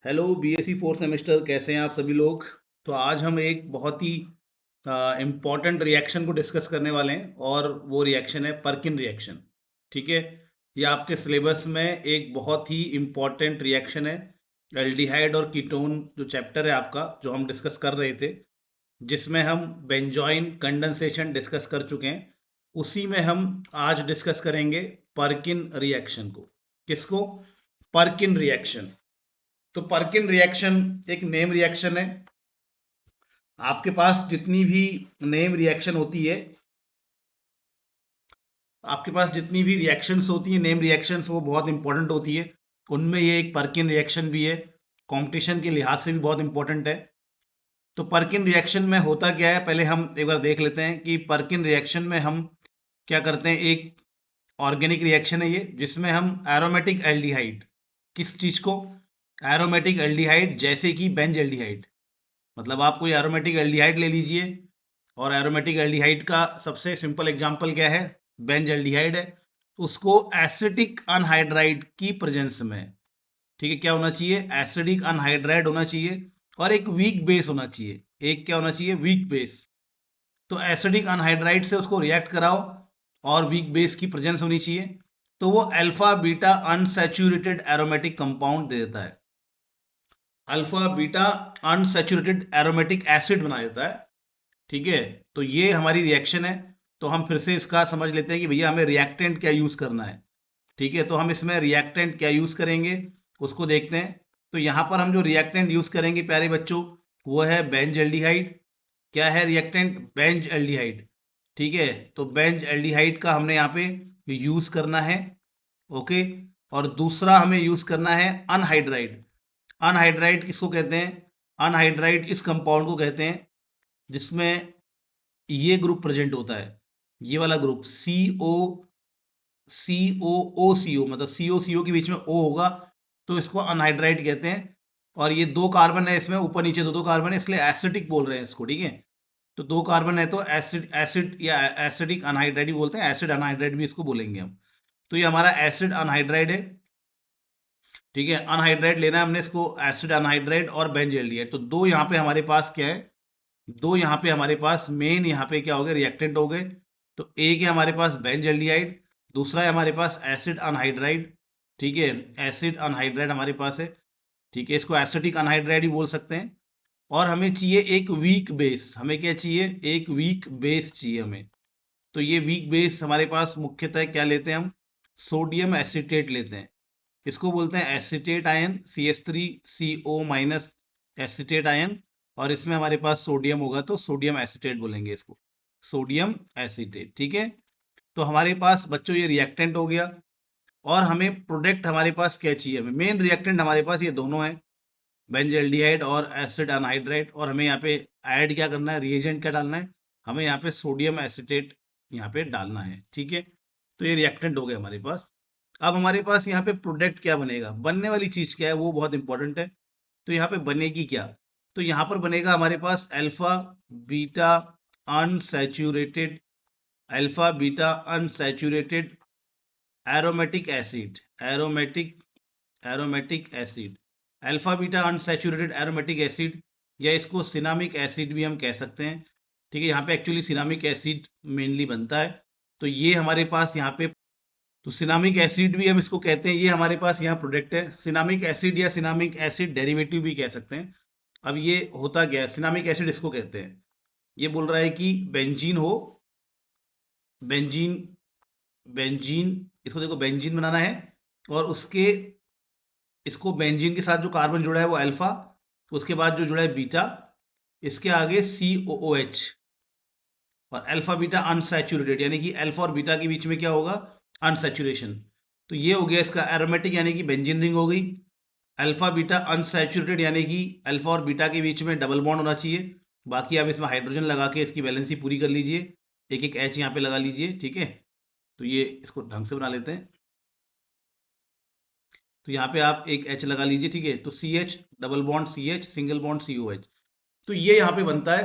Hello BSc fourth semester, कैसे हैं आप सभी लोग। तो आज हम एक बहुत ही इम्पॉर्टेंट रिएक्शन को डिस्कस करने वाले हैं और वो रिएक्शन है पर्किन रिएक्शन। ठीक है, ये आपके सिलेबस में एक बहुत ही इम्पॉर्टेंट रिएक्शन है। एल्डिहाइड और कीटोन जो चैप्टर है आपका, जो हम डिस्कस कर रहे थे, जिसमें हम बेंजॉइन कंडेंसेशन डिस्कस कर चुके हैं, उसी में हम आज डिस्कस करेंगे पर्किन रिएक्शन को। किसको? Perkin reaction. तो पर्किन रिएक्शन एक नेम रिएक्शन है। आपके पास जितनी भी नेम रिएक्शन होती है, आपके पास जितनी भी रिएक्शंस होती हैं, नेम रिएक्शंस, वो बहुत इंपॉर्टेंट होती है। उनमें ये एक पर्किन रिएक्शन भी है। कंपटीशन के लिहाज से भी बहुत इंपॉर्टेंट है। तो पर्किन रिएक्शन में होता क्या है, पहले हम एक बार देख लेते हैं कि पर्किन रिएक्शन में हम क्या करते हैं। एक ऑर्गेनिक रिएक्शन है ये, जिसमें हम एरोमेटिक एल्डिहाइड, किस चीज को? एरोमेटिक एल्डिहाइड, जैसे कि बेंज एल्डिहाइड। मतलब आप कोई एरोमेटिक एल्डिहाइड ले लीजिए, और एरोमेटिक एल्डिहाइड का सबसे सिंपल एग्जांपल क्या है? बेंज एल्डिहाइड है। उसको एसिडिक अनहाइड्राइड की प्रेजेंस में, ठीक है, क्या होना चाहिए? एसिडिक अनहाइड्राइड होना चाहिए, और एक वीक बेस होना चाहिए। एक क्या होना चाहिए? Weak base. तो एसिडिक अनहाइड्राइड से उसको रिएक्ट कराओ और वीक बेस की प्रेजेंस होनी चाहिए, तो वो alpha beta unsaturated aromatic compound दे देता है। Alpha beta unsaturated aromatic acid बना देता है। ठीक है, तो ये हमारी रिएक्शन है। तो हम फिर से इसका समझ लेते हैं कि भैया हमें रिएक्टेंट क्या यूज करना है। ठीक है, तो हम इसमें रिएक्टेंट क्या यूज करेंगे उसको देखते हैं। तो यहाँ पर हम जो रिएक्टेंट यूज करेंगे प्यारे बच्चों, वो है बेंज एल्डिहाइड। क्या है रिएक्टेंट? Benz aldehyde. ठीक है, तो बेंज एल्डिहाइड का हमने यहाँ पे यूज करना है। ओके, और दूसरा हमें यूज करना है अनहाइड्राइड। अनहाइड्राइड किसको कहते हैं? अनहाइड्राइड इस कंपाउंड को कहते हैं जिसमें ये ग्रुप प्रेजेंट होता है। ये वाला ग्रुप COO, मतलब CO के बीच में O होगा, तो इसको अनहाइड्राइड कहते हैं। और ये दो कार्बन है इसमें, ऊपर नीचे दो दो कार्बन है, इसलिए एसिडिक बोल रहे हैं इसको। ठीक है, तो दो कार्बन है तो एसिड एसिड या एसिडिक अनहाइड्राइड भी बोलते हैं, एसिड अनहाइड्राइड भी इसको बोलेंगे हम। तो ये हमारा एसिड अनहाइड्राइड है। ठीक है, अनहाइड्राइड लेना है हमने इसको, एसिड अनहाइड्राइड और बेंजल्डिहाइड। तो दो यहाँ पे हमारे पास क्या है? दो यहाँ पे हमारे पास मेन यहाँ पे क्या हो गए? रिएक्टेंट हो गए। तो एक है हमारे पास बेंजल्डिहाइड, दूसरा है हमारे पास एसिड अनहाइड्राइड। ठीक है, एसिड अनहाइड्राइड हमारे पास है। ठीक है, इसको एसिडिक अनहाइड्राइड ही बोल सकते हैं। और हमें चाहिए एक वीक बेस। हमें क्या चाहिए? एक वीक बेस चाहिए हमें। तो ये वीक बेस हमारे पास मुख्यतः क्या लेते हैं हम? सोडियम एसिटेट लेते हैं। इसको बोलते हैं acetate ion, CH3CO- acetate ion. और इसमें हमारे पास सोडियम होगा तो सोडियम एसिटेट बोलेंगे इसको, सोडियम एसिटेट। ठीक है, तो हमारे पास बच्चों ये रिएक्टेंट हो गया। और हमें प्रोडक्ट हमारे पास क्या चाहिए? हमें मेन रिएक्टेंट हमारे पास ये दोनों है, बेंजल्डिहाइड और एसिड अनहाइड्राइड। और हमें यहाँ पे ऐड क्या करना है? रिएजेंट क्या डालना है? हमें यहाँ पे सोडियम एसिटेट यहाँ पे डालना है। ठीक है, तो ये रिएक्टेंट हो गया हमारे पास। अब हमारे पास यहाँ पे प्रोडक्ट क्या बनेगा? बनने वाली चीज क्या है, वो बहुत इंपॉर्टेंट है। तो यहाँ पे बनेगी क्या? तो यहाँ पर बनेगा हमारे पास alpha beta unsaturated, alpha beta unsaturated aromatic acid, aromatic aromatic acid, alpha beta unsaturated aromatic acid, या इसको सिनामिक एसिड भी हम कह सकते हैं। ठीक है, यहाँ पे एक्चुअली सिनामिक एसिड मेनली बनता है। तो ये हमारे पास यहाँ पे, तो सिनामिक एसिड भी हम इसको कहते हैं। ये हमारे पास यहाँ प्रोडक्ट है सिनामिक एसिड, या सिनामिक एसिड डेरिवेटिव भी कह सकते हैं। अब ये होता क्या है? सिनामिक एसिड इसको कहते हैं, ये बोल रहा है कि बेंजीन हो, बेंजीन, बेंजीन, इसको देखो बेंजीन बनाना है। और उसके, इसको बेंजीन के साथ जो कार्बन जुड़ा है वो अल्फा, उसके बाद जो जुड़ा है बीटा, इसके आगे COOH। और अल्फा बीटा अनसैचुरेटेड, यानी कि अल्फा और बीटा के बीच में क्या होगा? अनसैचुरेशन। तो ये हो गया इसका एरोमेटिक, यानी कि बेंजीन रिंग हो गई। अल्फा बीटा अनसैचुरेटेड, यानी कि अल्फा और बीटा के बीच में डबल बॉन्ड होना चाहिए। बाकी आप इसमें हाइड्रोजन लगा के इसकी वैलेंसी पूरी कर लीजिए, एक एक H यहाँ पे लगा लीजिए। ठीक है, तो ये इसको ढंग से बना लेते हैं। तो यहाँ पे आप एक H लगा लीजिए। ठीक है, तो CH double bond CH, single bond COH। तो ये यहाँ पे बनता है।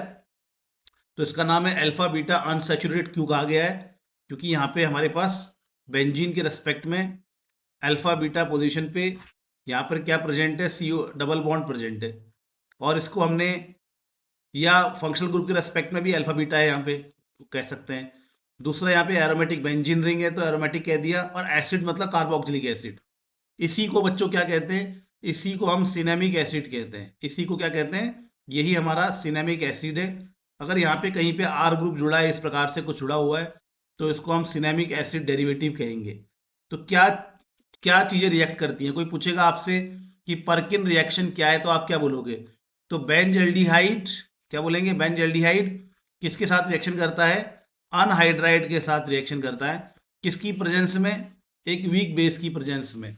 तो इसका नाम है अल्फा बीटा अनसैचुरेटेड। क्यों कहा गया है? क्योंकि यहाँ पे हमारे पास बेंजीन के रेस्पेक्ट में अल्फा बीटा पोजीशन पे यहाँ पर क्या प्रेजेंट है, CO डबल बॉन्ड प्रेजेंट है, और इसको हमने या फंक्शनल ग्रुप के रेस्पेक्ट में भी अल्फा बीटा है यहाँ पे कह सकते हैं। दूसरा यहाँ पे एरोमेटिक बेंजीन रिंग है तो एरोमेटिक कह दिया, और एसिड मतलब कार्बोक्सिलिक एसिड। इसी को बच्चों क्या कहते हैं, इसी को हम सिनेमिक एसिड कहते हैं। इसी को क्या कहते हैं, यही हमारा सिनेमिक एसिड है। अगर यहाँ पे कहीं पे आर ग्रुप जुड़ा है, इस प्रकार से कुछ जुड़ा हुआ है, तो इसको हम सिनेमिक एसिड डेरिवेटिव कहेंगे। तो क्या क्या चीजें रिएक्ट करती हैं, कोई पूछेगा आपसे कि परकिन रिएक्शन क्या है, तो आप क्या बोलोगे, तो बेंजल्डिहाइड, क्या बोलेंगे, बेंजल्डिहाइड किसके साथ रिएक्शन करता है, अनहाइड्राइड के साथ रिएक्शन करता है, किसकी प्रेजेंस में, एक वीक बेस की प्रेजेंस में,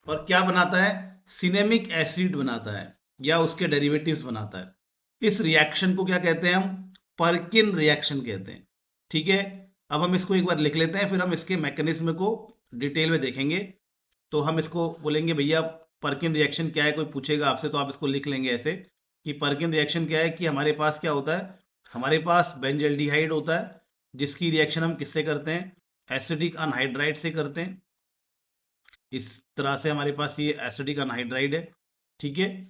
और क्या बनाता है, सिनेमिक एसिड बनाता है या उसके डेरिवेटिव्स बनाता है। इस रिएक्शन को क्या कहते हैं हम, परकिन रिएक्शन कहते हैं। ठीक है, अब हम इसको एक बार लिख लेते हैं, फिर हम इसके मैकेनिज्म को डिटेल में देखेंगे। तो हम इसको बोलेंगे भैया परकिन रिएक्शन क्या है, कोई पूछेगा आपसे तो आप इसको लिख लेंगे ऐसे कि परकिन रिएक्शन क्या है, कि हमारे पास क्या होता है, हमारे पास बेंजल्डिहाइड होता है, जिसकी रिएक्शन हम किससे करते हैं, एसिडिक अनहाइड्राइड से करते हैं। इस तरह से हमारे पास ये एसिडिक अनहाइड्राइड है। ठीक है,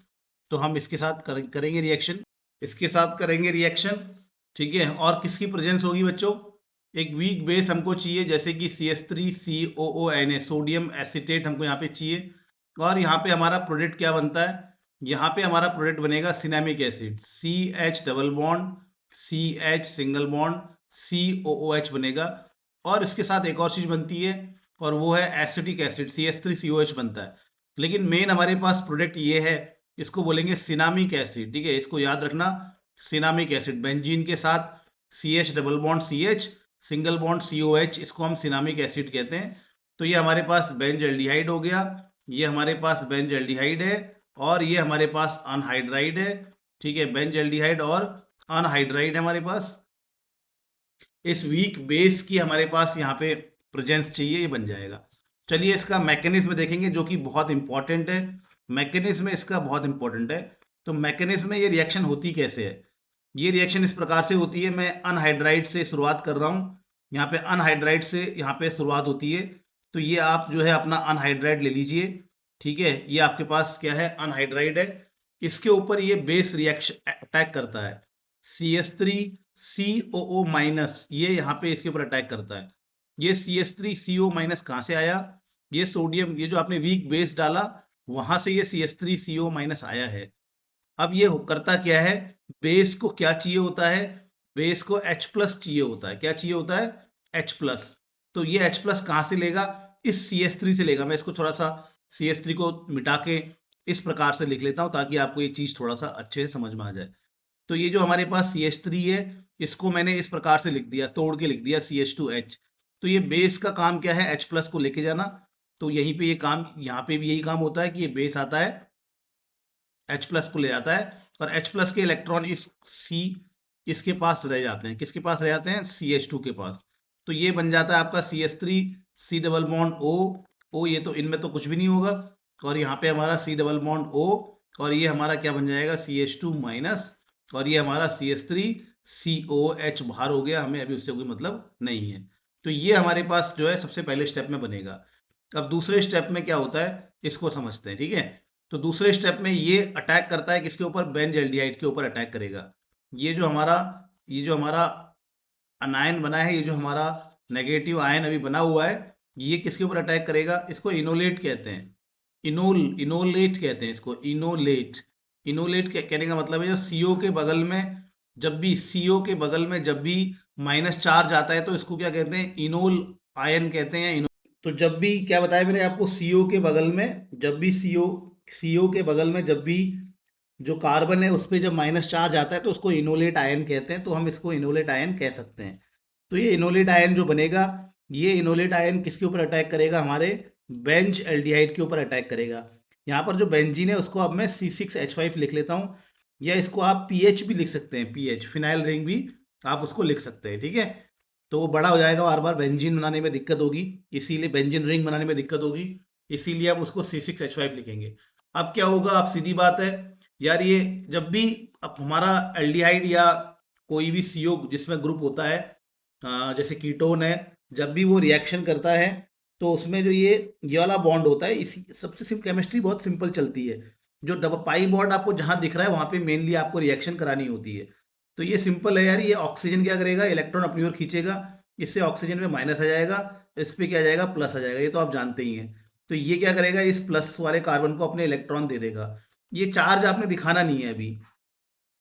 तो हम इसके साथ करेंगे रिएक्शन, इसके साथ करेंगे रिएक्शन। ठीक है, और किसकी प्रेजेंस होगी बच्चों, एक वीक बेस हमको चाहिए, जैसे कि CH3COONA, सोडियम एसिटेट हमको यहाँ पे चाहिए। और यहाँ पे हमारा प्रोडक्ट क्या बनता है, यहाँ पे हमारा प्रोडक्ट बनेगा cinnamic acid, CH double bond CH single bond COOH बनेगा। और इसके साथ एक और चीज बनती है, और वो है एसिटिक एसिड, CH3COH बनता है। लेकिन मेन हमारे पास प्रोडक्ट ये है, इसको बोलेंगे सिनामिक एसिड। ठीक है, इसको याद रखना, सिनामिक एसिड बेंजीन के साथ CH double bond CH single bond COH, इसको हम सिनामिक एसिड कहते हैं। तो ये हमारे पास बेंजल्डिहाइड हो गया, ये हमारे पास बेंजल्डिहाइड है, और ये हमारे पास अनहाइड्राइड है। ठीक है, बेंजल्डिहाइड और अनहाइड्राइड है हमारे पास। इस वीक बेस की हमारे पास यहाँ पे प्रेजेंस चाहिए, ये बन जाएगा। चलिए इसका मैकेनिज्म देखेंगे जो कि बहुत इंपॉर्टेंट है। मैकेनिज्म इसका बहुत इंपॉर्टेंट है। तो मैकेनिज्म में ये रिएक्शन होती कैसे है, ये रिएक्शन इस प्रकार से होती है, मैं अनहाइड्राइड से शुरुआत कर रहा हूँ, यहाँ पे अनहाइड्राइड से यहाँ पे शुरुआत होती है। तो ये आप जो है अपना अनहाइड्राइड ले लीजिए। ठीक है, ये आपके पास क्या है, अनहाइड्राइड है। इसके ऊपर ये बेस रिएक्शन अटैक करता है, CH3COO माइनस, ये यहाँ पे इसके ऊपर अटैक करता है। ये CH3CO माइनस कहाँ से आया, ये सोडियम, ये जो आपने वीक बेस डाला वहां से ये CH3CO माइनस आया है। अब ये करता क्या है, बेस को क्या चाहिए होता है, बेस को H प्लस चाहिए होता है। क्या चाहिए होता है, H प्लस। तो ये H प्लस कहाँ से लेगा, इस CH3 से लेगा। मैं इसको थोड़ा सा CH3 को मिटा के इस प्रकार से लिख लेता हूँ ताकि आपको ये चीज थोड़ा सा अच्छे से समझ में आ जाए। तो ये जो हमारे पास CH3 है, इसको मैंने इस प्रकार से लिख दिया, तोड़ के लिख दिया CH2H। तो ये बेस का काम क्या है, H प्लस को लेके जाना। तो यहीं पे ये काम, यहाँ पे भी यही काम होता है कि ये बेस आता है, H प्लस को ले जाता है, और H प्लस के इलेक्ट्रॉन इस C इसके पास रह जाते हैं, किसके पास रह जाते हैं, CH2 के पास। तो ये बन जाता है आपका CH3 C double bond O, ये तो इनमें तो कुछ भी नहीं होगा, और यहाँ पे हमारा C डबल बॉन्ड O, और ये हमारा क्या बन जाएगा, CH2 माइनस, और ये हमारा CH3COH बाहर हो गया, हमें अभी उससे कोई मतलब नहीं है। तो ये हमारे पास जो है सबसे पहले स्टेप में बनेगा। अब दूसरे स्टेप में क्या होता है, इसको समझते हैं। ठीक है, तो दूसरे स्टेप में ये अटैक करता है किसके ऊपर, बेंजल्डिहाइड के ऊपर अटैक करेगा। ये जो हमारा अनायन बना है, ये जो हमारा नेगेटिव आयन अभी बना हुआ है, ये किसके ऊपर अटैक करेगा, इसको इनोलेट कहते हैं, इनोलेट कहते हैं इसको, इनोलेट कहने का मतलब है जो सीओ के बगल में, जब भी सीओ के बगल में जब भी माइनस चार्ज आता है तो इसको क्या कहते हैं, इनोल आयन कहते हैं। तो जब भी, क्या बताया मैंने आपको, सीओ के बगल में जब भी सीओ के बगल में जब भी जो कार्बन है उस पर जब माइनस चार्ज आता है तो उसको इनोलेट आयन कहते हैं। तो हम इसको इनोलेट आयन कह सकते हैं। तो ये इनोलेट आयन जो बनेगा, ये इनोलेट आयन किसके ऊपर अटैक करेगा, हमारे बेंज एल्डिहाइड के ऊपर अटैक करेगा। यहाँ पर जो बेंजीन है उसको अब मैं C6H5 लिख लेता हूँ, या इसको आप पीएच भी लिख सकते हैं, पीएच फिनाइल रिंग भी आप उसको लिख सकते हैं। ठीक है, तो वो बड़ा हो जाएगा, बार बार बेंजीन बनाने में दिक्कत होगी, इसीलिए बेंजीन रिंग बनाने में दिक्कत होगी, इसीलिए आप उसको C6H5 लिखेंगे। अब क्या होगा, अब सीधी बात है यार, ये जब भी अब हमारा एल्डिहाइड या कोई भी CO जिसमें ग्रुप होता है, जैसे कीटोन है, जब भी वो रिएक्शन करता है तो उसमें जो ये वाला बॉन्ड होता है, इसी सबसे सिंपल केमिस्ट्री बहुत सिंपल चलती है। जो डबल पाई बॉन्ड आपको जहाँ दिख रहा है वहाँ पे मेनली आपको रिएक्शन करानी होती है। तो ये सिंपल है यार, ये ऑक्सीजन क्या करेगा, इलेक्ट्रॉन अपनी ओर खींचेगा, इससे ऑक्सीजन में माइनस आ जाएगा, इस पे क्या आ जाएगा, प्लस आ जाएगा, ये तो आप जानते ही हैं। तो ये क्या करेगा, इस प्लस वाले कार्बन को अपने इलेक्ट्रॉन दे देगा। ये चार्ज आपने दिखाना नहीं है अभी,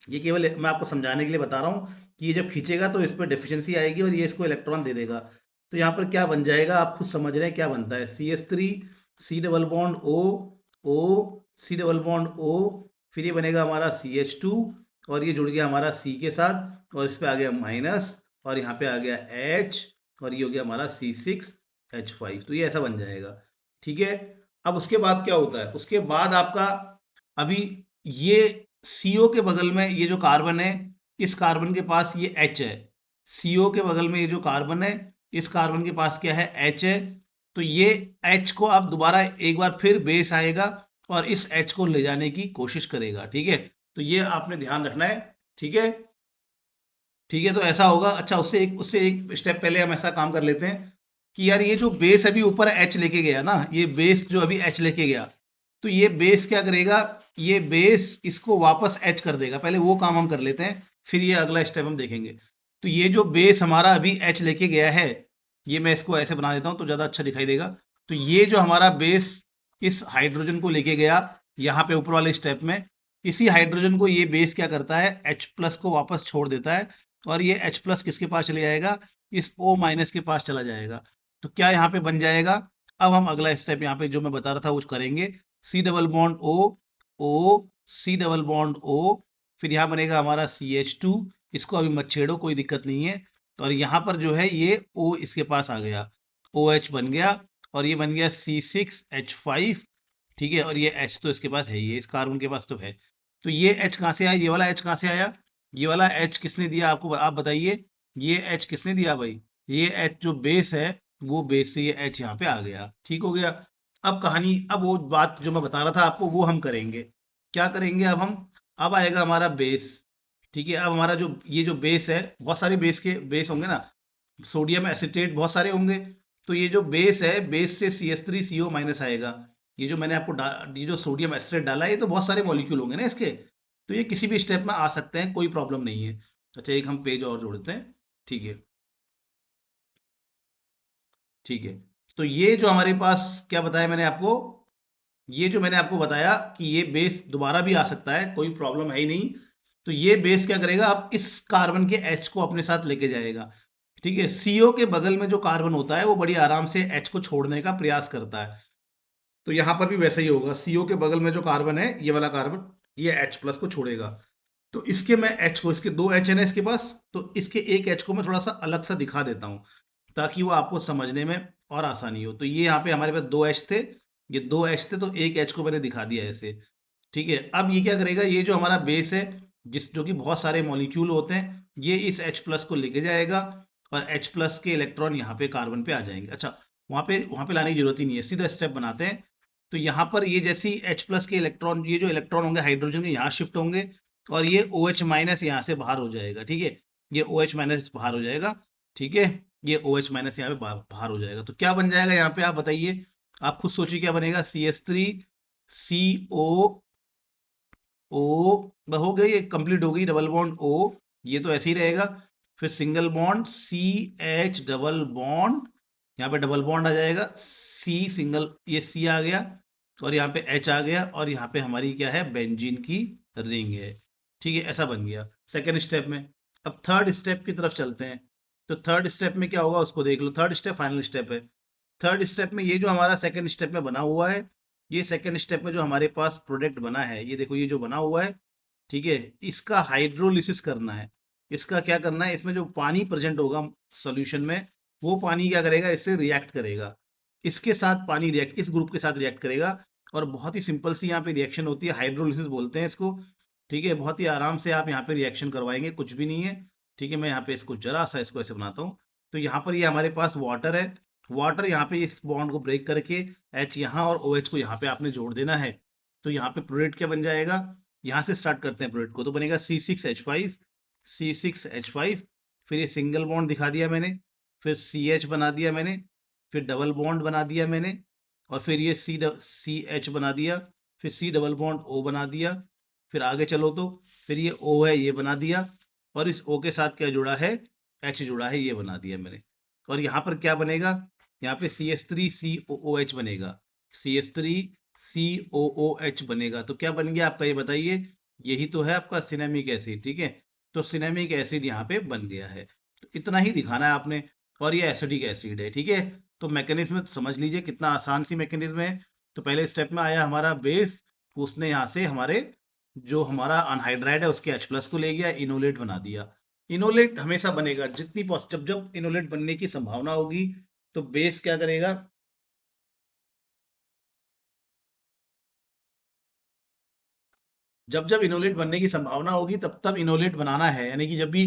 ये केवल मैं आपको समझाने के लिए बता रहा हूँ कि ये जब खींचेगा तो इस पर डेफिशिएंसी आएगी और ये इसको इलेक्ट्रॉन दे देगा। तो यहाँ पर क्या बन जाएगा, आप खुद समझ रहे हैं क्या बनता है, CH3, C double bond O, O, C double bond O, फिर ये बनेगा हमारा CH2, और ये जुड़ गया हमारा C के साथ, और इस पे आ गया माइनस, और यहाँ पे आ गया H, और ये हो गया हमारा C6H5। तो ये ऐसा बन जाएगा, ठीक है। अब उसके बाद क्या होता है, उसके बाद आपका अभी ये CO के बगल में ये जो कार्बन है, इस कार्बन के पास ये H है। CO के बगल में ये जो कार्बन है, इस कार्बन के पास क्या है, H है। तो ये H को अब दोबारा एक बार फिर बेस आएगा और इस H को ले जाने की कोशिश करेगा, ठीक है। तो ये आपने ध्यान रखना है, ठीक है। ठीक है, तो ऐसा होगा। अच्छा, उससे एक स्टेप पहले हम ऐसा काम कर लेते हैं कि यार ये जो बेस अभी ऊपर H लेके गया ना, ये बेस जो अभी H लेके गया, तो ये बेस क्या करेगा, ये बेस इसको वापस H कर देगा। पहले वो काम हम कर लेते हैं, फिर ये अगला स्टेप हम देखेंगे। तो ये जो बेस हमारा अभी H लेके गया है, ये मैं इसको ऐसे बना देता हूँ तो ज़्यादा अच्छा दिखाई देगा। तो ये जो हमारा बेस इस हाइड्रोजन को लेके गया यहाँ पे ऊपर वाले स्टेप में, इसी हाइड्रोजन को ये बेस क्या करता है, H प्लस को वापस छोड़ देता है, और ये H प्लस किसके पास चले जाएगा, इस O माइनस के पास चला जाएगा। तो क्या यहाँ पे बन जाएगा, अब हम अगला स्टेप यहाँ पे जो मैं बता रहा था वो करेंगे। C double bond O, O, C double bond O, फिर यहाँ बनेगा हमारा CH2, इसको अभी मत छेड़ो, कोई दिक्कत नहीं है। और यहाँ पर जो है ये O इसके पास आ गया, OH बन गया, और ये बन गया C6H5, ठीक है। और ये H तो इसके पास है, ये इस कार्बन के पास तो है। तो ये H कहाँ से आया, ये वाला H कहाँ से आया, ये वाला H किसने दिया आपको, आप बताइए। ये H किसने दिया भाई, ये H जो बेस है, वो बेस से ये H यहाँ पे आ गया, ठीक हो गया। अब कहानी, अब वो बात जो मैं बता रहा था आपको वो हम करेंगे। क्या करेंगे अब हम, अब आएगा हमारा बेस, ठीक है। अब हमारा जो ये जो बेस है, बहुत सारे बेस होंगे ना, सोडियम एसिटेट बहुत सारे होंगे। तो ये जो बेस है, बेस से CH3CO माइनस आएगा। ये जो मैंने आपको ये जो सोडियम एसिटेट डाला है, ये तो बहुत सारे मॉलिक्यूल होंगे ना इसके, तो ये किसी भी स्टेप में आ सकते हैं, कोई प्रॉब्लम नहीं है। अच्छा, एक हम पेज और जोड़ते हैं, ठीक है, ठीक है। तो ये जो हमारे पास क्या बताया मैंने आपको, ये जो मैंने आपको बताया कि ये बेस दोबारा भी आ सकता है, कोई प्रॉब्लम है ही नहीं। तो ये बेस क्या करेगा, अब इस कार्बन के H को अपने साथ लेके जाएगा, ठीक है। CO के बगल में जो कार्बन होता है वो बड़ी आराम से H को छोड़ने का प्रयास करता है। तो यहाँ पर भी वैसा ही होगा, CO के बगल में जो कार्बन है, ये वाला कार्बन, ये H प्लस को छोड़ेगा। तो इसके मैं H को, इसके दो H है ना इसके पास, तो इसके एक H को मैं थोड़ा सा अलग सा दिखा देता हूँ ताकि वो आपको समझने में और आसानी हो। तो ये यहाँ पे हमारे पास दो H थे, ये दो H थे, तो एक H को मैंने दिखा दिया ऐसे, ठीक है। अब ये क्या करेगा, ये जो हमारा बेस है, जो कि बहुत सारे मॉलिक्यूल होते हैं, ये इस H प्लस को लेके जाएगा, और H प्लस के इलेक्ट्रॉन यहाँ पे कार्बन पे आ जाएंगे। अच्छा, वहाँ पे लाने की जरूरत ही नहीं है, सीधा स्टेप बनाते हैं। तो यहाँ पर ये जैसी H प्लस के इलेक्ट्रॉन, ये जो इलेक्ट्रॉन होंगे हाइड्रोजन के, यहाँ शिफ्ट होंगे, और ये OH माइनस यहाँ से बाहर हो जाएगा, ठीक है। ये OH माइनस बाहर हो जाएगा, ठीक है। ये OH माइनस यहाँ पे बाहर हो जाएगा। तो क्या बन जाएगा यहाँ पे, आप बताइए, आप खुद सोचिए क्या बनेगा, CH3CO O, हो गई, ये कंप्लीट हो गई, डबल बॉन्ड O, ये तो ऐसे ही रहेगा। फिर single bond CH double bond, यहाँ पे डबल बॉन्ड आ जाएगा, C सिंगल, ये C आ गया, और यहाँ पे H आ गया, और यहाँ पे हमारी क्या है, बेंजीन की रिंग है, ठीक है। ऐसा बन गया सेकेंड स्टेप में। अब थर्ड स्टेप की तरफ चलते हैं। तो थर्ड स्टेप में क्या होगा उसको देख लो, थर्ड स्टेप फाइनल स्टेप है। थर्ड स्टेप में ये जो हमारा सेकेंड स्टेप में बना हुआ है, ये सेकेंड स्टेप में जो हमारे पास प्रोडक्ट बना है, ये देखो, ये जो बना हुआ है, ठीक है, इसका हाइड्रोलिसिस करना है। इसका क्या करना है, इसमें जो पानी प्रेजेंट होगा सॉल्यूशन में, वो पानी क्या करेगा, इससे रिएक्ट करेगा, इसके साथ पानी रिएक्ट, इस ग्रुप के साथ रिएक्ट करेगा। और बहुत ही सिंपल सी यहाँ पे रिएक्शन होती है, हाइड्रोलिसिस बोलते हैं इसको, ठीक है। बहुत ही आराम से आप यहाँ पे रिएक्शन करवाएंगे, कुछ भी नहीं है, ठीक है। मैं यहाँ पे इसको जरा सा इसको ऐसे बनाता हूँ। तो यहाँ पर ये हमारे पास वाटर है, वाटर यहाँ पे इस बॉन्ड को ब्रेक करके H यहाँ और OH को यहाँ पे आपने जोड़ देना है। तो यहाँ पे प्रोडक्ट क्या बन जाएगा, यहाँ से स्टार्ट करते हैं प्रोडक्ट को, तो बनेगा C6H5, C6H5, फिर ये सिंगल बॉन्ड दिखा दिया मैंने, फिर CH बना दिया मैंने, फिर डबल बॉन्ड बना दिया मैंने, और फिर ये सी एच बना दिया, फिर सी डबल बॉन्ड ओ बना दिया, फिर आगे चलो तो फिर ये ओ है ये बना दिया, और इस ओ के साथ क्या जुड़ा है, एच जुड़ा है, ये बना दिया मैंने। और यहाँ पर क्या बनेगा, यहाँ पे CH3COOH बनेगा, CH3COOH बनेगा। तो क्या बन गया आपका, ये बताइए, यही तो है आपका सिनेमिक एसिड, ठीक है। तो सिनेमिक एसिड यहाँ पे बन गया है। तो इतना ही दिखाना है आपने, और ये एसिडिक एसिड है, ठीक है। तो मैकेनिज्म समझ लीजिए कितना आसान सी मैकेनिज्म है। तो पहले स्टेप में आया हमारा बेस, उसने यहाँ से हमारे जो हमारा अनहाइड्राइड है उसके H+ को ले गया, इनोलेट बना दिया। इनोलेट हमेशा बनेगा, जब जब इनोलेट बनने की संभावना होगी तो बेस क्या करेगा, जब जब इनोलेट बनने की संभावना होगी तब तब इनोलेट बनाना है। यानी कि जब भी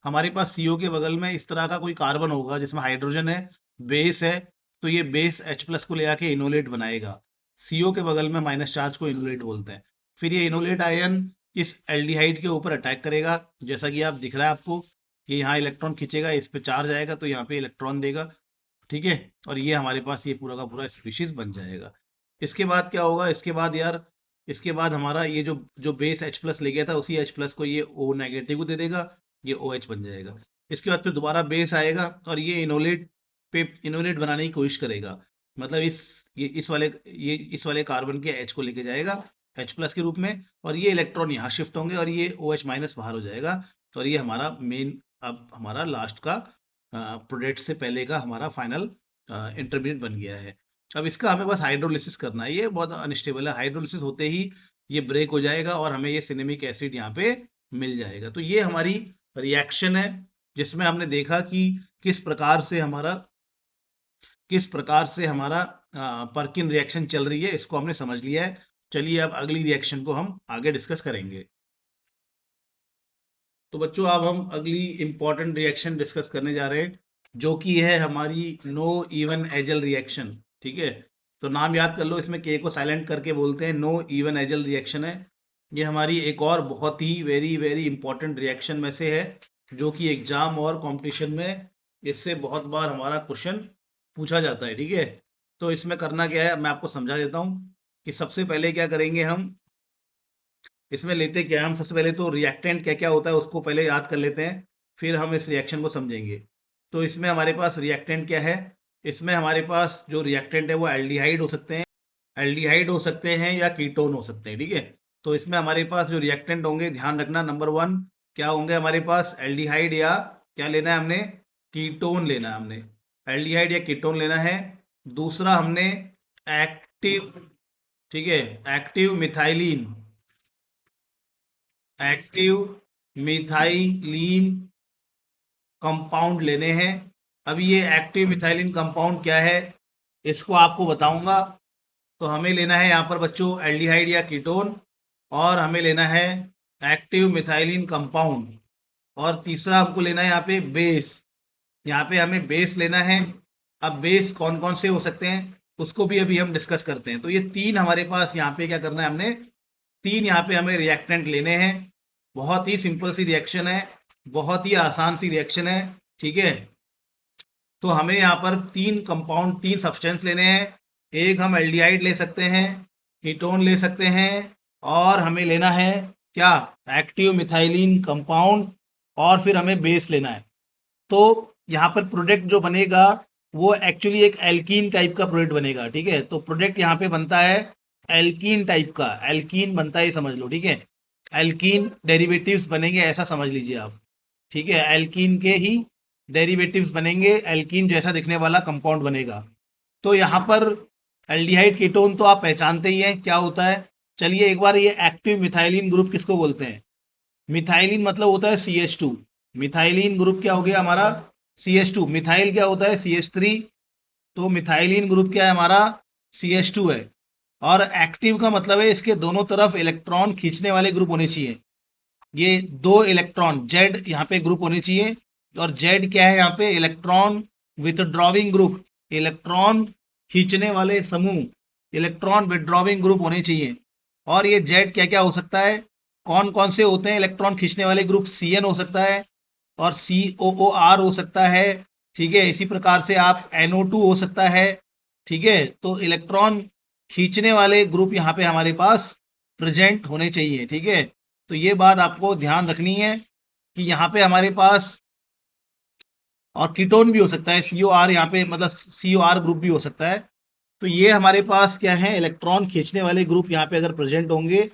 हमारे पास CO के बगल में इस तरह का कोई कार्बन होगा जिसमें हाइड्रोजन है, बेस है, तो ये बेस H+ को ले आके इनोलेट बनाएगा। CO के बगल में माइनस चार्ज को इनोलेट बोलते हैं। फिर ये इनोलेट आयन इस एल्डिहाइड के ऊपर अटैक करेगा, जैसा कि आप दिख रहा है आपको, ये यहाँ इलेक्ट्रॉन खींचेगा, इस पे चार्ज आएगा तो यहाँ पे इलेक्ट्रॉन देगा, ठीक है। और ये हमारे पास ये पूरा का पूरा स्पीशीज बन जाएगा। इसके बाद क्या होगा, इसके बाद यार, इसके बाद हमारा ये जो जो बेस H+ ले गया था उसी H+ को ये O नेगेटिव को दे देगा, ये OH बन जाएगा। इसके बाद फिर दोबारा बेस आएगा और ये इनोलेट बनाने की कोशिश करेगा, मतलब इस वाले कार्बन के H को लेके जाएगा H+ के रूप में, और ये इलेक्ट्रॉन यहाँ शिफ्ट होंगे और ये OH- बाहर हो जाएगा। और ये हमारा मेन, अब हमारा लास्ट का प्रोडक्ट से पहले का हमारा फाइनल इंटरमीडिएट बन गया है। अब इसका हमें बस हाइड्रोलिसिस करना है, ये बहुत अनस्टेबल है, हाइड्रोलिसिस होते ही ये ब्रेक हो जाएगा और हमें ये सिनेमिक एसिड यहाँ पे मिल जाएगा। तो ये हमारी रिएक्शन है जिसमें हमने देखा कि किस प्रकार से हमारा पर्किन रिएक्शन चल रही है, इसको हमने समझ लिया है। चलिए अब अगली रिएक्शन को हम आगे डिस्कस करेंगे। तो बच्चों अब हम अगली इंपॉर्टेंट रिएक्शन डिस्कस करने जा रहे हैं, जो कि है हमारी नो इवन एजल रिएक्शन, ठीक है। तो नाम याद कर लो, इसमें के को साइलेंट करके बोलते हैं नो इवन एजल रिएक्शन है। ये हमारी एक और बहुत ही वेरी वेरी इंपॉर्टेंट रिएक्शन में से है, जो कि एग्जाम और कंपटीशन में इससे बहुत बार हमारा क्वेश्चन पूछा जाता है, ठीक है। तो इसमें करना क्या है मैं आपको समझा देता हूँ कि सबसे पहले क्या करेंगे हम, इसमें लेते क्या है, हम सबसे पहले तो रिएक्टेंट क्या क्या होता है उसको पहले याद कर लेते हैं, फिर हम इस रिएक्शन को समझेंगे। तो इसमें हमारे पास रिएक्टेंट क्या है, इसमें हमारे पास जो रिएक्टेंट है वो एल्डिहाइड हो सकते हैं, या कीटोन हो सकते हैं, ठीक है। तो इसमें हमारे पास जो रिएक्टेंट होंगे, ध्यान रखना, नंबर 1 क्या होंगे हमारे पास, एल्डिहाइड या क्या लेना है हमने, कीटोन लेना है हमने, एल्डिहाइड या कीटोन लेना है। दूसरा हमने एक्टिव, ठीक है, active methylene, active methylene compound लेने हैं। अभी ये एक्टिव मिथाइलिन कंपाउंड क्या है इसको आपको बताऊंगा। तो हमें लेना है यहाँ पर बच्चों एल्डिहाइड या कीटोन, और हमें लेना है एक्टिव मिथाइलिन कंपाउंड, और तीसरा हमको लेना है यहाँ पे बेस, यहाँ पे हमें बेस लेना है। अब बेस कौन कौन से हो सकते हैं उसको भी अभी हम डिस्कस करते हैं। तो ये तीन हमारे पास यहाँ पे क्या करना है, हमने तीन यहाँ पे हमें रिएक्टेंट लेने हैं। बहुत ही सिंपल सी रिएक्शन है, बहुत ही आसान सी रिएक्शन है, ठीक है। तो हमें यहाँ पर तीन कंपाउंड, तीन सब्सटेंस लेने हैं। एक हम एल्डिहाइड ले सकते हैं, कीटोन ले सकते हैं, और हमें लेना है क्या, एक्टिव मिथाइलिन कंपाउंड, और फिर हमें बेस लेना है। तो यहाँ पर प्रोडक्ट जो बनेगा वो एक्चुअली एक एल्कीन टाइप का प्रोडक्ट बनेगा, ठीक है। तो प्रोडक्ट यहाँ पे बनता है एल्कीन टाइप का, एल्कीन बनता है, समझ लो, ठीक है। एल्कीन डेरिवेटिव्स बनेंगे ऐसा समझ लीजिए आप, ठीक है। एल्कीन के ही डेरिवेटिव्स बनेंगे, एल्कीन जैसा दिखने वाला कंपाउंड बनेगा। तो यहाँ पर एल्डिहाइड कीटोन तो आप पहचानते ही हैं क्या होता है। चलिए एक बार ये एक्टिव मिथाइलिन ग्रुप किसको बोलते हैं, मिथाइलिन मतलब होता है CH2, मिथाइलिन ग्रुप क्या हो गया हमारा, CH2, मिथाइल क्या होता है CH3, तो मिथाइलिन ग्रुप क्या है हमारा, CH2 है। और एक्टिव का मतलब है इसके दोनों तरफ इलेक्ट्रॉन खींचने वाले ग्रुप होने चाहिए, ये दो इलेक्ट्रॉन जेड यहाँ पे ग्रुप होने चाहिए। और जेड क्या है यहाँ पे, इलेक्ट्रॉन विथड्रॉविंग ग्रुप, इलेक्ट्रॉन खींचने वाले समूह, इलेक्ट्रॉन विथड्रॉविंग ग्रुप होने चाहिए। और ये जेड क्या क्या हो सकता है, कौन कौन से होते हैं इलेक्ट्रॉन खींचने वाले ग्रुप, CN हो सकता है, और COOR हो सकता है, ठीक है। इसी प्रकार से आप NO2 हो सकता है। ठीक है, तो इलेक्ट्रॉन खींचने वाले ग्रुप यहाँ पे हमारे पास प्रेजेंट होने चाहिए। ठीक है, तो ये बात आपको ध्यान रखनी है कि यहाँ पे हमारे पास, और कीटोन भी हो सकता है, COR यहाँ पे मतलब COR ग्रुप भी हो सकता है। तो ये हमारे पास क्या है, इलेक्ट्रॉन खींचने वाले ग्रुप यहाँ पे अगर प्रेजेंट होंगे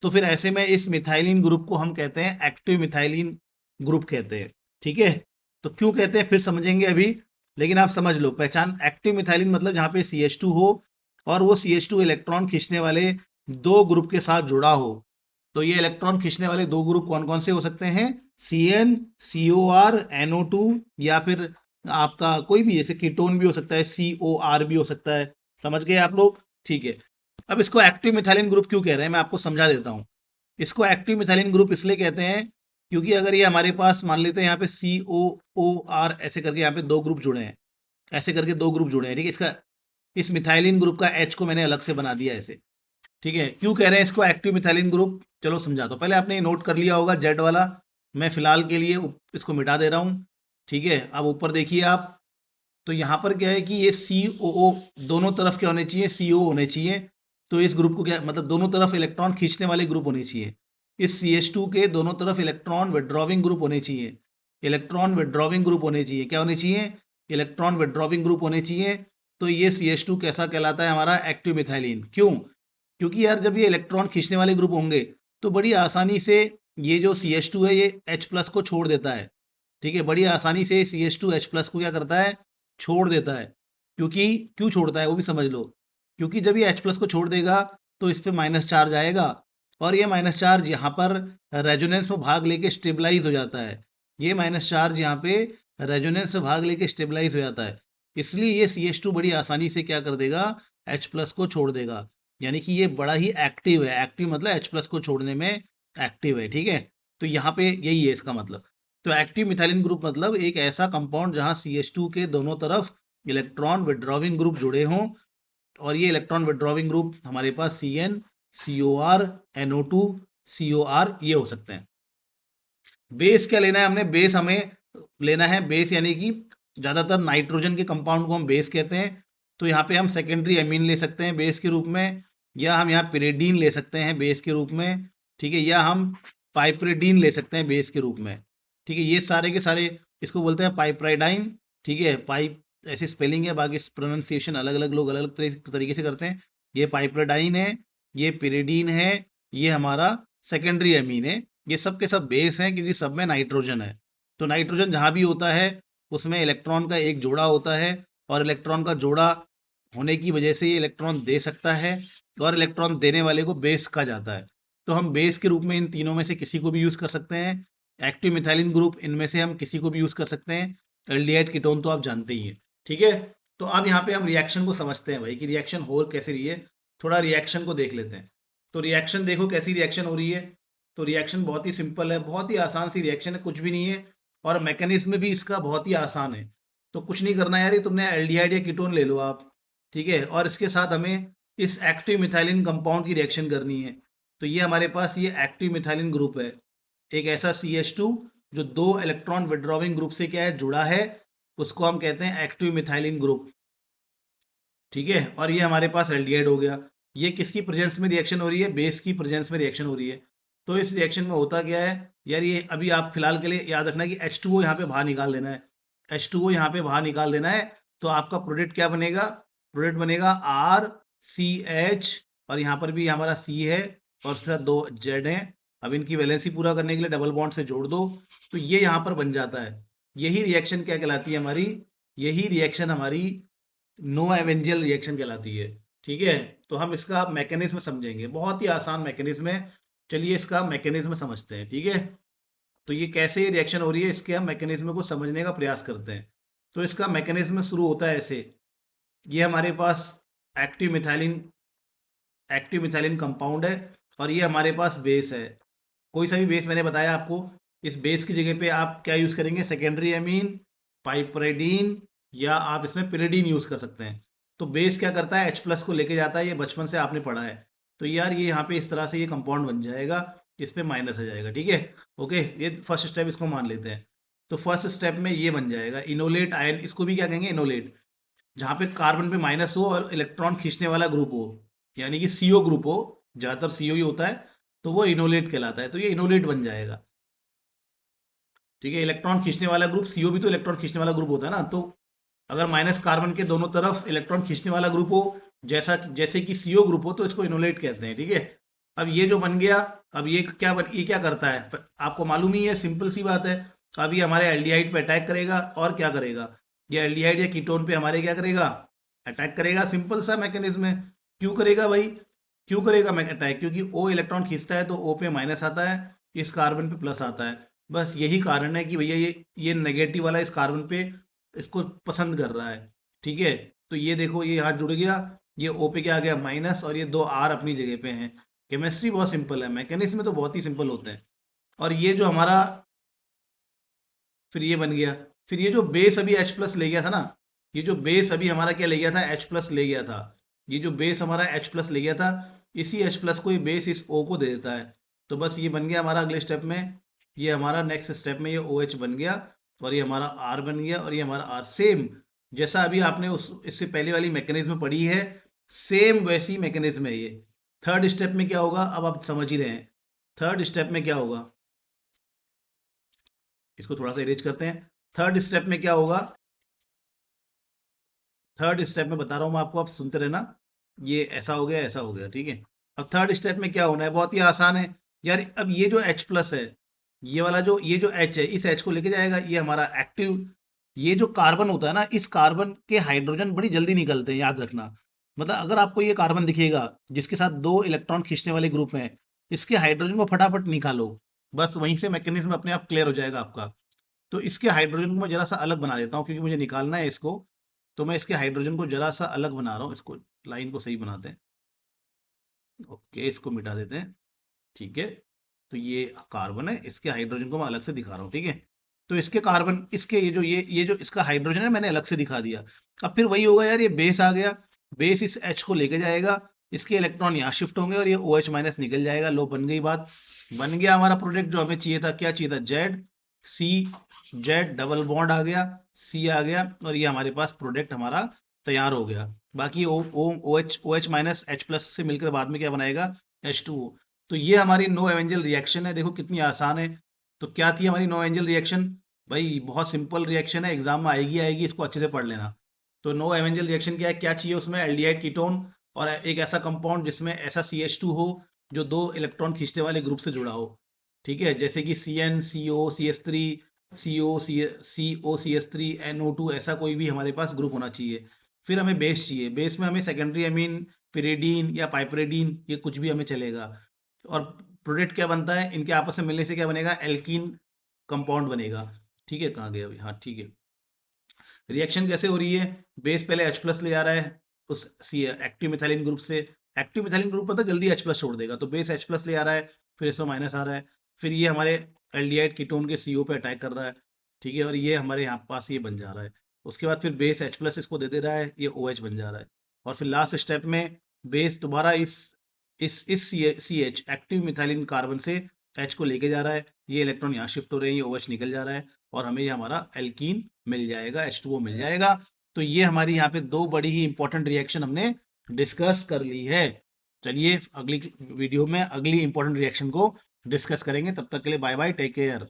तो फिर ऐसे में इस मिथाइलिन ग्रुप को हम कहते हैं एक्टिव मिथाइलिन ग्रुप कहते हैं। ठीक है, तो क्यों कहते हैं फिर समझेंगे अभी, लेकिन आप समझ लो पहचान। एक्टिव मिथाइलिन मतलब जहाँ पे CH2 हो और वो CH2 इलेक्ट्रॉन खींचने वाले दो ग्रुप के साथ जुड़ा हो। तो ये इलेक्ट्रॉन खींचने वाले दो ग्रुप कौन कौन से हो सकते हैं, CN, COR, NO2, या फिर आपका कोई भी, जैसे कीटोन भी हो सकता है, COR भी हो सकता है। समझ गए आप लोग? ठीक है। अब इसको एक्टिव मिथाइलिन ग्रुप क्यों कह रहे हैं, मैं आपको समझा देता हूँ। इसको एक्टिव मिथाइलिन ग्रुप इसलिए कहते हैं क्योंकि अगर ये हमारे पास मान लेते हैं यहाँ पे COOR ऐसे करके यहाँ पे दो ग्रुप जुड़े हैं, ऐसे करके दो ग्रुप जुड़े हैं। ठीक है, इसका इस मिथाइलिन ग्रुप का H को मैंने अलग से बना दिया ऐसे। ठीक है, क्यों कह रहे हैं इसको एक्टिव मिथाइलिन ग्रुप, चलो समझा दो। पहले आपने नोट कर लिया होगा जेड वाला, मैं फिलहाल के लिए इसको मिटा दे रहा हूँ। ठीक है, अब ऊपर देखिए आप, तो यहाँ पर क्या है कि ये COO दोनों तरफ क्या होने चाहिए, CO होने चाहिए। तो इस ग्रुप को क्या मतलब, दोनों तरफ इलेक्ट्रॉन खींचने वाले ग्रुप होने चाहिए। इस CH2 के दोनों तरफ इलेक्ट्रॉन विड्रॉविंग ग्रुप होने चाहिए। इलेक्ट्रॉन विड्रॉविंग ग्रुप होने चाहिए, क्या होने चाहिए, इलेक्ट्रॉन विड्रॉविंग ग्रुप होने चाहिए। तो ये CH2 कैसा कहलाता है, हमारा एक्टिव मिथाइलिन। क्यों? क्योंकि यार जब ये इलेक्ट्रॉन खींचने वाले ग्रुप होंगे तो बड़ी आसानी से ये जो CH2 है ये H प्लस को छोड़ देता है। ठीक है, बड़ी आसानी से CH2 H प्लस को क्या करता है, छोड़ देता है। क्योंकि क्यों छोड़ता है वो भी समझ लो। क्योंकि जब ये H प्लस को छोड़ देगा तो इस पे माइनस चार्ज आएगा, और ये माइनस चार्ज यहाँ पर रेजोनेंस में भाग लेके स्टेबलाइज हो जाता है। ये माइनस चार्ज यहाँ पे रेजोनेंस में भाग लेके स्टेबलाइज हो जाता है। इसलिए ये CH2 बड़ी आसानी से क्या कर देगा, H प्लस को छोड़ देगा। यानी कि ये बड़ा ही एक्टिव है। एक्टिव मतलब H प्लस को छोड़ने में एक्टिव है। ठीक है, तो यहाँ पे यही है इसका मतलब। तो एक्टिव मिथाइलिन ग्रुप मतलब एक ऐसा कंपाउंड जहाँ CH2 के दोनों तरफ इलेक्ट्रॉन विड्रॉविंग ग्रुप जुड़े हों, और ये इलेक्ट्रॉन विड्रॉविंग ग्रुप हमारे पास CN, COR, NO2, COR ये हो सकते हैं। बेस क्या लेना है हमने, बेस हमें लेना है, बेस यानी कि ज़्यादातर नाइट्रोजन के कंपाउंड को हम बेस कहते हैं। तो यहाँ पे हम सेकेंडरी एमीन ले सकते हैं बेस के रूप में, या हम यहाँ पिरिडीन ले सकते हैं बेस के रूप में। ठीक है, या हम पाइपरिडीन ले सकते हैं बेस के रूप में। ठीक है, ये सारे के सारे इसको बोलते हैं पाइपराइडाइन। ठीक है, पाइप ऐसी स्पेलिंग है, बाकी प्रोनाउंसिएशन अलग अलग लोग अलग अलग तरीके से करते हैं। ये पाइपराइडाइन है, ये पिरिडीन है, ये हमारा सेकेंडरी एमीन है। ये सब के सब बेस हैं क्योंकि सब में नाइट्रोजन है। तो नाइट्रोजन जहाँ भी होता है उसमें इलेक्ट्रॉन का एक जोड़ा होता है, और इलेक्ट्रॉन का जोड़ा होने की वजह से ये इलेक्ट्रॉन दे सकता है, और इलेक्ट्रॉन देने वाले को बेस कहा जाता है। तो हम बेस के रूप में इन तीनों में से किसी को भी यूज़ कर सकते हैं। एक्टिव मिथाइलिन ग्रुप इनमें से हम किसी को भी यूज़ कर सकते हैं। एल्डिहाइड कीटोन तो आप जानते ही हैं। ठीक है, तो अब यहाँ पे हम रिएक्शन को समझते हैं भाई कि रिएक्शन हो कैसे रही है। थोड़ा रिएक्शन को देख लेते हैं। तो रिएक्शन देखो कैसी रिएक्शन हो रही है। तो रिएक्शन बहुत ही सिंपल है, बहुत ही आसान सी रिएक्शन है, कुछ भी नहीं है। और मैकेनिज्म भी इसका बहुत ही आसान है। तो कुछ नहीं करना यार, ये तुमने एल्डिहाइड या कीटोन ले लो आप। ठीक है, और इसके साथ हमें इस एक्टिव मिथाइलिन कंपाउंड की रिएक्शन करनी है। तो ये हमारे पास ये एक्टिव मिथाइलिन ग्रुप है, एक ऐसा CH2 जो दो इलेक्ट्रॉन विड्रॉविंग ग्रुप से क्या है, जुड़ा है, उसको हम कहते हैं एक्टिव मिथाइलिन ग्रुप। ठीक है, और ये हमारे पास एल्डिहाइड हो गया। ये किसकी प्रेजेंस में रिएक्शन हो रही है, बेस की प्रेजेंस में रिएक्शन हो रही है। तो इस रिएक्शन में होता क्या है यार, ये अभी आप फिलहाल के लिए याद रखना कि H2O यहाँ पे बाहर निकाल देना है। H2O यहाँ पे बाहर निकाल देना है। तो आपका प्रोडक्ट क्या बनेगा, प्रोडक्ट बनेगा RCH, और यहाँ पर भी हमारा C है और उसके साथ दो Z है। अब इनकी वैलेंसी पूरा करने के लिए डबल बॉन्ड से जोड़ दो, तो ये यहाँ पर बन जाता है। यही रिएक्शन क्या कहलाती है हमारी, यही रिएक्शन हमारी नो एवेंजियल रिएक्शन कहलाती है। ठीक है, तो हम इसका मैकेनिज्म समझेंगे, बहुत ही आसान मैकेनिज्म है। चलिए इसका मैकेनिज्म समझते हैं। ठीक है, तो ये कैसे रिएक्शन हो रही है, इसके हम मैकेनिज्म को समझने का प्रयास करते हैं। तो इसका मैकेनिज्म शुरू होता है ऐसे। ये हमारे पास एक्टिव मिथाइलिन कंपाउंड है, और ये हमारे पास बेस है। कोई सा भी बेस मैंने बताया आपको, इस बेस की जगह पे आप क्या यूज़ करेंगे, सेकेंडरी एमीन, पाइपराइडीन, या आप इसमें पिरिडीन यूज़ कर सकते हैं। तो बेस क्या करता है, H प्लस को लेके जाता है, ये बचपन से आपने पढ़ा है। तो यार ये यहाँ पे इस तरह से ये कंपाउंड बन जाएगा, इस पे माइनस आ जाएगा। ठीक है, ओके, ये फर्स्ट स्टेप इसको मान लेते हैं। तो फर्स्ट स्टेप में ये बन जाएगा इनोलेट आयन, इसको भी क्या कहेंगे, इनोलेट, जहाँ पे कार्बन पे माइनस हो और इलेक्ट्रॉन खींचने वाला ग्रुप हो, यानी कि सीओ ग्रुप हो, ज़्यादातर सीओ ही होता है, तो वो इनोलेट कहलाता है, तो ये इनोलेट बन जाएगा। ठीक है, इलेक्ट्रॉन खींचने वाला ग्रुप, सीओ भी तो इलेक्ट्रॉन खींचने वाला ग्रुप होता है ना, तो अगर माइनस कार्बन के दोनों तरफ इलेक्ट्रॉन खींचने वाला ग्रुप हो, जैसे कि सीओ ग्रुप हो, तो इसको इनोलेट कहते हैं। ठीक है, अब ये जो बन गया, अब ये क्या करता है, आपको मालूम ही है, सिंपल सी बात है। अब ये हमारे एल्डिहाइड पे अटैक करेगा और क्या करेगा, ये एल्डिहाइड या कीटोन पे हमारे क्या करेगा, अटैक करेगा। सिंपल सा मैकेनिज्म है। क्यों करेगा भाई, क्यों करेगा अटैक, क्योंकि ओ इलेक्ट्रॉन खींचता है तो ओ पे माइनस आता है, इस कार्बन पे प्लस आता है। बस यही कारण है कि भैया ये नेगेटिव वाला इस कार्बन पे इसको पसंद कर रहा है। ठीक है, तो ये देखो, ये यहाँ जुड़ गया, ये ओ पे क्या आ गया, माइनस, और ये दो आर अपनी जगह पे हैं। केमिस्ट्री बहुत सिंपल है, मैकेनिज्म में तो बहुत ही सिंपल होते हैं। और ये जो हमारा, फिर ये बन गया, फिर ये जो बेस अभी H प्लस ले गया था ना, ये जो बेस अभी हमारा क्या ले गया था, H प्लस ले गया था, ये जो बेस हमारा H प्लस ले गया था, इसी H प्लस को ये बेस इस O को दे देता है। तो बस ये बन गया हमारा अगले स्टेप में, ये हमारा नेक्स्ट स्टेप में ये OH बन गया, और ये हमारा R बन गया, और ये हमारा R सेम जैसा अभी आपने उस इससे पहले वाली मैकेनिज्म पढ़ी है, सेम वैसी मैकेनिज्म है ये। थर्ड स्टेप में क्या होगा, अब आप समझ ही रहे हैं, थर्ड स्टेप में क्या होगा, इसको थोड़ा सा इरेज करते हैं। थर्ड स्टेप में क्या होगा, थर्ड स्टेप में बता रहा हूँ मैं आपको, आप सुनते रहना। ये ऐसा हो गया, ऐसा हो गया, ठीक है। अब थर्ड स्टेप में क्या होना है, बहुत ही आसान है यार। अब ये जो H प्लस है, ये वाला जो ये जो H है, इस H को लेके जाएगा, ये हमारा एक्टिव, ये जो कार्बन होता है ना, इस कार्बन के हाइड्रोजन बड़ी जल्दी निकलते हैं, याद रखना। मतलब अगर आपको ये कार्बन दिखेगा जिसके साथ दो इलेक्ट्रॉन खींचने वाले ग्रुप हैं, इसके हाइड्रोजन को फटाफट निकालो, बस वहीं से मैकेनिज्म अपने आप क्लियर हो जाएगा आपका। तो इसके हाइड्रोजन को मैं जरा सा अलग बना देता हूँ, क्योंकि मुझे निकालना है इसको। तो मैं इसके हाइड्रोजन को जरा सा अलग बना रहा हूँ, इसको लाइन को सही बनाते हैं। ओके, इसको मिटा देते हैं। ठीक है, तो ये कार्बन है, इसके हाइड्रोजन को मैं अलग से दिखा रहा हूँ। ठीक है, तो इसके कार्बन, इसके ये जो इसका हाइड्रोजन है, मैंने अलग से दिखा दिया। अब फिर वही होगा यार, ये बेस आ गया, बेस इस H को लेके जाएगा, इसके इलेक्ट्रॉन यहाँ शिफ्ट होंगे और ये OH माइनस निकल जाएगा। लो, बन गई बात, बन गया हमारा प्रोडक्ट जो हमें चाहिए था। क्या चाहिए था, Z C, Z double bond आ गया, सी आ गया, और ये हमारे पास प्रोडक्ट हमारा तैयार हो गया। बाकी O H minus H plus से मिलकर बाद में क्या बनाएगा, H2O। तो ये हमारी नो एवेंजल रिएक्शन है, देखो कितनी आसान है। तो क्या थी हमारी नो एवेंजल रिएक्शन, भाई बहुत सिंपल रिएक्शन है, एग्जाम में आएगी आएगी, इसको अच्छे से पढ़ लेना। तो नो एवेंजल रिएक्शन क्या है, क्या चाहिए उसमें, एल्डिहाइड कीटोन और एक ऐसा कंपाउंड जिसमें ऐसा CH2 हो जो दो इलेक्ट्रॉन खींचने वाले ग्रुप से जुड़ा हो। ठीक है, जैसे कि CnCO, CH3, CO, CH3, NO2, ऐसा कोई भी हमारे पास ग्रुप होना चाहिए। फिर हमें बेस चाहिए, बेस में हमें सेकेंडरी अमीन, पिरिडीन या पाइपरिडीन, ये कुछ भी हमें चलेगा। और प्रोडक्ट क्या बनता है, इनके आपस में मिलने से क्या बनेगा, एल्कीन कंपाउंड बनेगा। ठीक है, कहाँ गया अभी, हाँ ठीक है। रिएक्शन कैसे हो रही है, बेस पहले H प्लस ले जा रहा है उस सी एक्टिव मिथाइलिन ग्रुप से, एक्टिव मिथाइलिन ग्रुप पता जल्दी H प्लस छोड़ देगा, तो बेस H प्लस ले आ रहा है, फिर इसमें माइनस आ रहा है, फिर ये हमारे एल्डिहाइड कीटोन के CO पे अटैक कर रहा है। ठीक है, और ये हमारे यहाँ पास ये बन जा रहा है। उसके बाद फिर बेस H प्लस इसको दे दे रहा है, ये OH बन जा रहा है। और फिर लास्ट स्टेप में बेस दोबारा इस C H active methylene carbon से H को लेके जा रहा है, ये इलेक्ट्रॉन यहाँ शिफ्ट हो रहे हैं, ये OH निकल जा रहा है, और हमें ये हमारा एल्कीन मिल जाएगा, H2O मिल जाएगा। तो ये हमारी यहाँ पे दो बड़ी ही इंपॉर्टेंट रिएक्शन हमने डिस्कस कर ली है। चलिए अगली वीडियो में अगली इंपॉर्टेंट रिएक्शन को डिस्कस करेंगे, तब तक के लिए बाय बाय, टेक केयर।